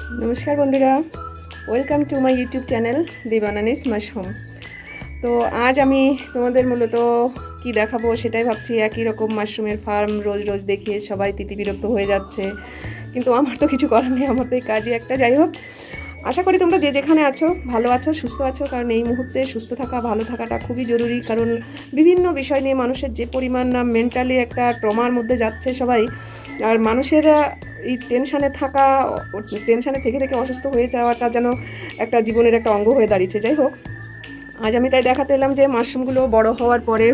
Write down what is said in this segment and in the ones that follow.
নমস্কার বন্ধুরা, welcome to my YouTube channel দিবানানিস মাশরুম। তো আজ আমি তোমাদের মূলত কি দেখাবো সেটাই ভাবছি। একই রকম মাশরুমের ফার্ম রোজ রোজ দেখিয়ে সবাই তিতিবিরক্ত হয়ে যাচ্ছে, কিন্তু আমার তো কিছু করার নেই, আমার তো এই কাজই একটা। যাই হোক, আশা করি তোমরা যে যেখানে আছো ভালো আছো, সুস্থ আছো, কারণ এই মুহূর্তে সুস্থ থাকা ভালো থাকাটা খুবই জরুরি। কারণ বিভিন্ন বিষয় নিয়ে মানুষের যে পরিমাণ মেন্টালি একটা ট্রমার মধ্যে যাচ্ছে সবাই, আর মানুষের এই টেনশানে থাকা, টেনশানে থেকে থেকে অসুস্থ হয়ে যাওয়াটা যেন একটা জীবনের একটা অঙ্গ হয়ে দাঁড়িয়েছে। যাই হোক, আজ আমি তাই দেখাতে এলাম যে মাশরুমগুলো বড় হওয়ার পরে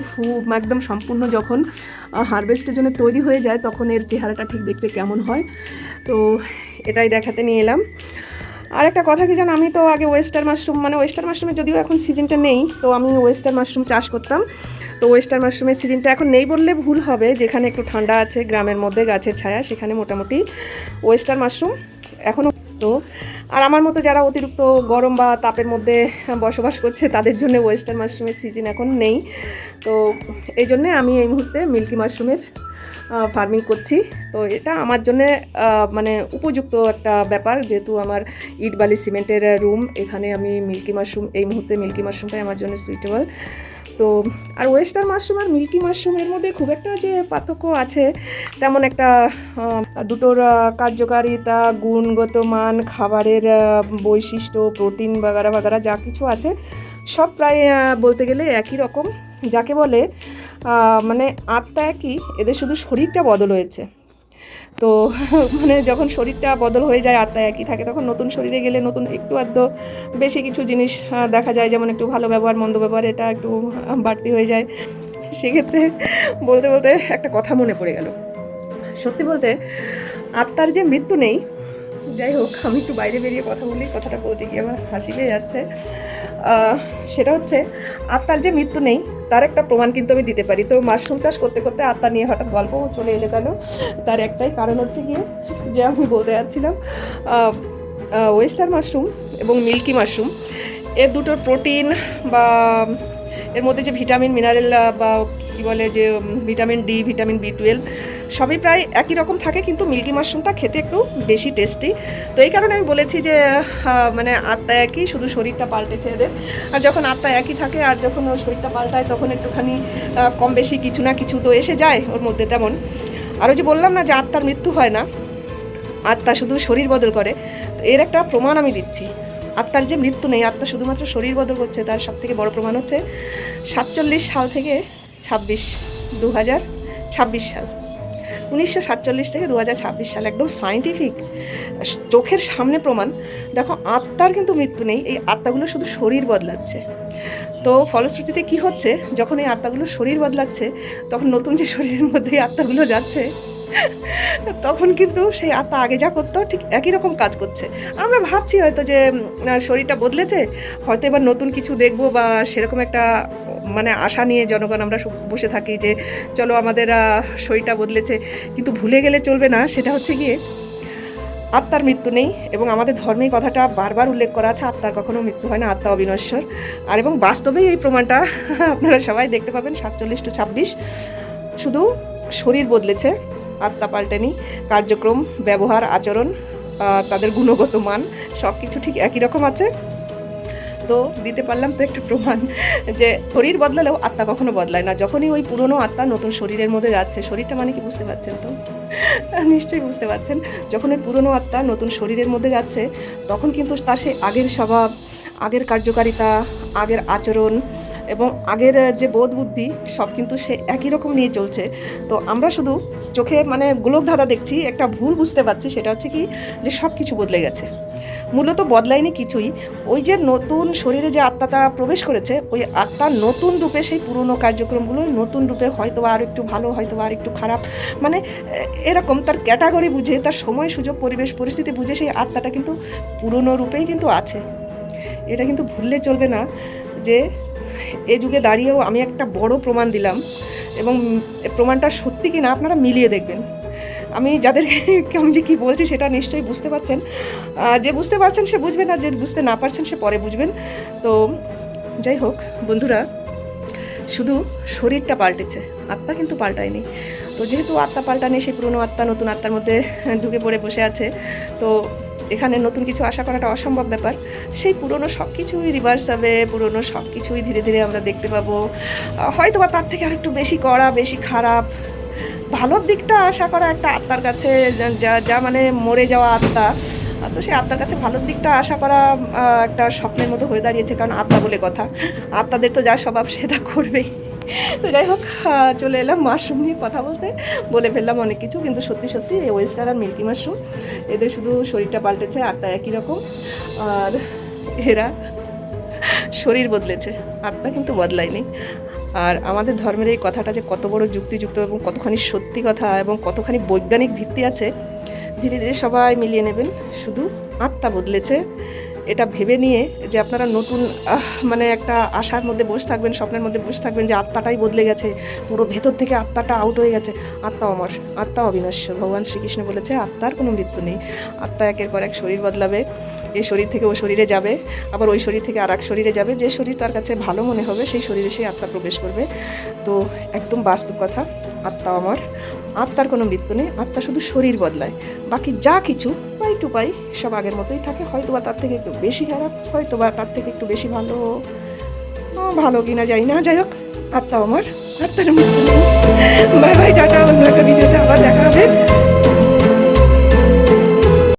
একদম সম্পূর্ণ যখন হারভেস্টের জন্য তৈরি হয়ে যায় তখন এর চেহারাটা ঠিক দেখতে কেমন হয়, তো এটাই দেখাতে নিয়ে এলাম। আর একটা কথা কি জানো, আমি তো আগে ওয়েস্টার মাশরুমের যদিও এখন সিজনটা নেই, তো আমি ওয়েস্টার মাশরুম চাষ করতাম। তো ওয়েস্টার মাশরুমের সিজনটা এখন নেই বললে ভুল হবে, যেখানে একটু ঠান্ডা আছে গ্রামের মধ্যে গাছের ছায়া, সেখানে মোটামুটি ওয়েস্টার মাশরুম এখনও। তো আর আমার মতো যারা অতিরিক্ত গরম বা তাপের মধ্যে বসবাস করছে তাদের জন্য ওয়েস্টার্ন মাশরুমের সিজন এখন নেই। তো এই জন্যে আমি এই মুহূর্তে মিল্কি মাশরুমের ফার্মিং করছি। তো এটা আমার জন্যে মানে উপযুক্ত একটা ব্যাপার, যেহেতু আমার ইট বালি সিমেন্টের রুম, এখানে আমি এই মুহূর্তে মিল্কি মাশরুমটাই আমার জন্য সুইটেবল। তো আর ওয়েস্টার্ন মাশরুম আর মিল্কি মাশরুমের মধ্যে খুব একটা যে পার্থক্য আছে তেমন একটা, দুটোর কার্যকারিতা, গুণগত মান, খাবারের বৈশিষ্ট্য, প্রোটিন বাগারা বাগারা যা কিছু আছে সব প্রায় বলতে গেলে একই রকম। যাকে বলে মানে আত্মা একই, এদের শুধু শরীরটা বদল হয়েছে। তো মানে যখন শরীরটা বদল হয়ে যায় আত্মা একই থাকে, তখন নতুন শরীরে গেলে নতুন একটু আধটু বেশি কিছু জিনিস দেখা যায়, যেমন একটু ভালো ব্যবহার মন্দ ব্যবহার এটা একটু বাড়তি হয়ে যায়। সেক্ষেত্রে বলতে বলতে একটা কথা মনে পড়ে গেল। সত্যি বলতে আত্মার যে মৃত্যু নেই, যাই হোক আমি একটু বাইরে বেরিয়ে কথা বলি, কথাটা বলতে গিয়ে আমার হাসি পেয়ে যাচ্ছে। সেটা হচ্ছে আত্মার যে মৃত্যু নেই তার একটা প্রমাণ কিন্তু আমি দিতে পারি। তো মাশরুম চাষ করতে করতে আত্মা নিয়ে হঠাৎ গল্প চলে এলো কেন, তার একটাই কারণ হচ্ছে গিয়ে যে আমি বলতে যাচ্ছিলাম ওয়েস্টার মাশরুম এবং মিল্কি মাশরুম এর দুটোর প্রোটিন বা এর মধ্যে যে ভিটামিন মিনারেল বা কী বলে যে ভিটামিন ডি, ভিটামিন বি12 সবই প্রায় একই রকম থাকে, কিন্তু মিল্কি মাশরুমটা খেতে একটু বেশি টেস্টি। তো এই কারণে আমি বলেছি যে মানে আত্মা একই, শুধু শরীরটা পাল্টেছে এদের। আর যখন আত্মা একই থাকে আর যখন শরীরটা পাল্টায় তখন একটুখানি কম বেশি কিছু না কিছু তো এসে যায় ওর মধ্যে। তেমন আরও যে বললাম না যে আত্মার মৃত্যু হয় না, আত্মা শুধু শরীর বদল করে, তো এর একটা প্রমাণ আমি দিচ্ছি। আত্মার যে মৃত্যু নেই, আত্মা শুধুমাত্র শরীর বদল করছে, তার সবথেকে বড় প্রমাণ হচ্ছে 47 সাল থেকে 2026 সাল, 1947 থেকে 2026 সাল, একদম সায়েন্টিফিক চোখের সামনে প্রমাণ। দেখো আত্মার কিন্তু মৃত্যু নেই, এই আত্মাগুলো শুধু শরীর বদলাচ্ছে। তো ফলশ্রুতিতে কি হচ্ছে, যখন এই আত্মাগুলো শরীর বদলাচ্ছে তখন নতুন যে শরীরের মধ্যে আত্মাগুলো যাচ্ছে তখন কিন্তু সেই আত্মা আগে যা করতো ঠিক একই রকম কাজ করছে। আমরা ভাবছি হয়তো যে শরীরটা বদলেছে, হয়তো এবার নতুন কিছু দেখবো বা সেরকম একটা মানে আশা নিয়ে জনগণ আমরা বসে থাকি যে চলো আমাদের শরীরটা বদলেছে, কিন্তু ভুলে গেলে চলবে না, সেটা হচ্ছে গিয়ে আত্মার মৃত্যু নেই। এবং আমাদের ধর্মে কথাটা বারবার উল্লেখ করা আছে, আত্মার কখনো মৃত্যু হয় না, আত্মা অবিনশ্বর। আর এবং বাস্তবেই এই প্রমাণটা আপনারা সবাই দেখতে পাবেন। 47 to 26 শুধু শরীর বদলেছে, আত্মা পাল্টেনি। কার্যক্রম, ব্যবহার, আচরণ, তাদের গুণগত মান সব কিছু ঠিক একই রকম আছে। তো দিতে পারলাম তো একটা প্রমাণ যে শরীর বদলালেও আত্মা কখনো বদলায় না। যখনই ওই পুরনো আত্মা নতুন শরীরের মধ্যে যাচ্ছে, শরীরটা মানে কি বুঝতে পারছেন তো? নিশ্চয়ই বুঝতে পারছেন। যখন ওই পুরনো আত্মা নতুন শরীরের মধ্যে যাচ্ছে তখন কিন্তু তার সেই আগের স্বভাব, আগের কার্যকারিতা, আগের আচরণ এবং আগের যে বোধ বুদ্ধি সব কিন্তু সে একই রকম নিয়ে চলছে। তো আমরা শুধু চোখে মানে গোলক ধাঁধা দেখছি, একটা ভুল বুঝতে পারছি, সেটা হচ্ছে কি যে সব কিছু বদলে গেছে। মূলত বদলায়নি কিছুই, ওই যে নতুন শরীরে যে আত্মাটা প্রবেশ করেছে, ওই আত্মার নতুন রূপে সেই পুরনো কার্যক্রমগুলো নতুন রূপে হয়তো আর একটু ভালো, হয়তো আর একটু খারাপ, মানে এরকম তার ক্যাটাগরি বুঝে, তার সময় সুযোগ পরিবেশ পরিস্থিতি বুঝে সেই আত্মাটা কিন্তু পুরনো রূপেই কিন্তু আছে। এটা কিন্তু ভুললে চলবে না যে এ যুগে দাঁড়িয়েও আমি একটা বড় প্রমাণ দিলাম, এবং প্রমাণটা সত্যি কি না আপনারা মিলিয়ে দেখবেন। আমি যাদেরকে আমি যে কী বলছি সেটা নিশ্চয়ই বুঝতে পারছেন। যে বুঝতে পারছেন সে বুঝবেন, আর যে বুঝতে না পারছেন সে পরে বুঝবেন। তো যাই হোক বন্ধুরা, শুধু শরীরটা পাল্টেছে, আত্মা কিন্তু পাল্টায়নি। তো যেহেতু আত্মা পাল্টানি, সেই পুরনো আত্মা নতুন আত্মার মধ্যে ঢুকে পড়ে বসে আছে। তো এখানে নতুন কিছু আশা করাটা অসম্ভব ব্যাপার। সেই পুরনো সব কিছুই রিভার্স হবে, পুরনো সব কিছুই ধীরে ধীরে আমরা দেখতে পাবো। হয়তো বা তার থেকে আরেকটু বেশি কড়া, বেশি খারাপ। ভালোর দিকটা আশা করা একটা আত্মার কাছে, যা যা মানে মরে যাওয়া আত্মা, তো সেই আত্মার কাছে ভালোর দিকটা আশা করা একটা স্বপ্নের মতো হয়ে দাঁড়িয়েছে। কারণ আত্মা বলে কথা, আত্মাদের তো যা স্বভাব সে তা করবেই। তো যাই হোক, চলে এলাম মাশরুম নিয়ে কথা বলতে, বলে ফেললাম অনেক কিছু। কিন্তু সত্যি সত্যি এই ওয়েস্টার আর মিল্কি মাশরুম, এদের শুধু শরীরটা পাল্টেছে, আত্মা একই রকম। আর এরা শরীর বদলেছে, আত্মা কিন্তু বদলায়নি। আর আমাদের ধর্মের এই কথাটা যে কত বড় যুক্তিযুক্ত এবং কতখানি সত্যি কথা এবং কতখানি বৈজ্ঞানিক ভিত্তি আছে, ধীরে ধীরে সবাই মিলিয়ে নেবেন। শুধু আত্মা বদলেছে, এটা ভেবে নিয়ে যে আপনারা নতুন মানে একটা আশার মধ্যে বসে থাকবেন, স্বপ্নের মধ্যে বসে থাকবেন যে আত্মাটাই বদলে গেছে, পুরো ভেতর থেকে আত্মাটা আউট হয়ে গেছে। আত্মা অমর, আত্মা অবিনশ্বর। ভগবান শ্রীকৃষ্ণ বলেছে আত্মার কোনো মৃত্যু নেই। আত্মা একের পর এক শরীর বদলাবে, এই শরীর থেকে ও শরীরে যাবে, আবার ওই শরীর থেকে আর এক শরীরে যাবে। যে শরীর তার কাছে ভালো মনে হবে সেই শরীরে সেই আত্মা প্রবেশ করবে। তো একদম বাস্তব কথা, আত্মা অমর, আত্মার কোনো মৃত্যু নেই। আত্মা শুধু শরীর বদলায়, বাকি যা কিছু পাই টু পাই সব আগের মতোই থাকে। হয়তো বা তার থেকে একটু বেশি খারাপ, হয়তো বা তার থেকে একটু বেশি ভালো, ভালো কিনা যাই না। যাই হোক, আত্মা আমার, আত্মার মৃত্যু নেই। Bye bye, tata. অন্য একটা ভিডিওতে আবার দেখা হবে।